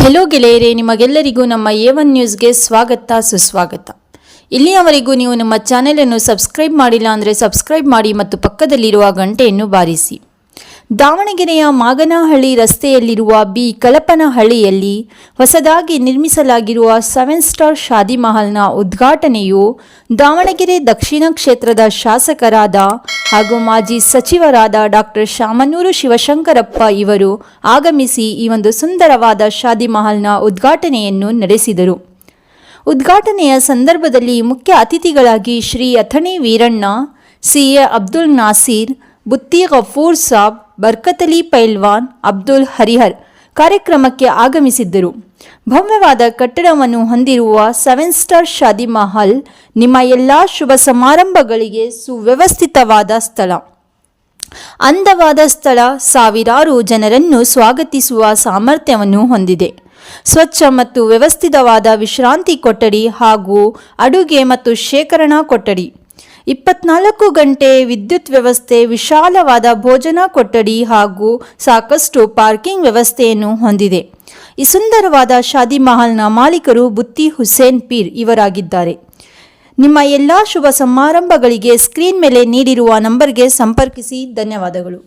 Hello ಗೆಳೆಯರೇ, ನಿಮಗೆಲ್ಲರಿಗೂ ನಮ್ಮ A1 ನ್ಯೂಸ್ಗೆ ಸ್ವಾಗತ ಸುಸ್ವಾಗತ. ಇಲ್ಲಿಯವರೆಗೂ ನೀವು ನಮ್ಮ ಚಾನೆಲನ್ನು ಸಬ್ಸ್ಕ್ರೈಬ್ ಮಾಡಿಲ್ಲ ಅಂದರೆ ಸಬ್ಸ್ಕ್ರೈಬ್ ಮಾಡಿ ಮತ್ತು ಪಕ್ಕದಲ್ಲಿರುವ ಗಂಟೆಯನ್ನು ಬಾರಿಸಿ. ದಾವಣಗೆರೆಯ ಮಾಗನಹಳ್ಳಿ ರಸ್ತೆಯಲ್ಲಿರುವ ಬಿ ಕಳಪನಹಳ್ಳಿಯಲ್ಲಿ ಹೊಸದಾಗಿ ನಿರ್ಮಿಸಲಾಗಿರುವ 7 ಸ್ಟಾರ್ ಶಾದಿ ಮಹಲ್ನ ಉದ್ಘಾಟನೆಯು ದಾವಣಗೆರೆ ದಕ್ಷಿಣ ಕ್ಷೇತ್ರದ ಶಾಸಕರಾದ ಹಾಗೂ ಮಾಜಿ ಸಚಿವರಾದ ಡಾಕ್ಟರ್ ಶಾಮನೂರು ಶಿವಶಂಕರಪ್ಪ ಇವರು ಆಗಮಿಸಿ ಈ ಒಂದು ಸುಂದರವಾದ ಶಾದಿ ಮಹಲ್ನ ಉದ್ಘಾಟನೆಯನ್ನು ನಡೆಸಿದರು. ಉದ್ಘಾಟನೆಯ ಸಂದರ್ಭದಲ್ಲಿ ಮುಖ್ಯ ಅತಿಥಿಗಳಾಗಿ ಶ್ರೀ ಅಥಣಿ ವೀರಣ್ಣ, CA ಅಬ್ದುಲ್ ನಾಸೀರ್, ಬುತ್ತಿ ಗಫೂರ್ ಸಾಬ್, ಬರ್ಕತಲಿ ಪೈಲ್ವಾನ್, ಅಬ್ದುಲ್ ಹರಿಹರ್ ಕಾರ್ಯಕ್ರಮಕ್ಕೆ ಆಗಮಿಸಿದ್ದರು. ಭವ್ಯವಾದ ಕಟ್ಟಡವನ್ನು ಹೊಂದಿರುವ 7 ಸ್ಟಾರ್ ಶಾದಿ ಮಹಲ್ ನಿಮ್ಮ ಎಲ್ಲ ಶುಭ ಸಮಾರಂಭಗಳಿಗೆ ಸುವ್ಯವಸ್ಥಿತವಾದ ಸ್ಥಳ. ಅಂದವಾದ ಸ್ಥಳ ಸಾವಿರಾರು ಜನರನ್ನು ಸ್ವಾಗತಿಸುವ ಸಾಮರ್ಥ್ಯವನ್ನು ಹೊಂದಿದೆ. ಸ್ವಚ್ಛ ಮತ್ತು ವ್ಯವಸ್ಥಿತವಾದ ವಿಶ್ರಾಂತಿ ಕೊಠಡಿ ಹಾಗೂ ಅಡುಗೆ ಮತ್ತು ಶೇಖರಣಾ ಕೊಠಡಿ, 24 ಗಂಟೆ ವಿದ್ಯುತ್ ವ್ಯವಸ್ಥೆ, ವಿಶಾಲವಾದ ಭೋಜನಾ ಕೊಠಡಿ ಹಾಗೂ ಸಾಕಷ್ಟು ಪಾರ್ಕಿಂಗ್ ವ್ಯವಸ್ಥೆಯನ್ನು ಹೊಂದಿದೆ. ಈ ಸುಂದರವಾದ ಶಾದಿ ಮಹಲ್ನ ಮಾಲೀಕರು ಬುತ್ತಿ ಹುಸೇನ್ ಪೀರ್ ಇವರಾಗಿದ್ದಾರೆ. ನಿಮ್ಮ ಎಲ್ಲ ಶುಭ ಸಮಾರಂಭಗಳಿಗೆ ಸ್ಕ್ರೀನ್ ಮೇಲೆ ನೀಡಿರುವ ನಂಬರ್ಗೆ ಸಂಪರ್ಕಿಸಿ. ಧನ್ಯವಾದಗಳು.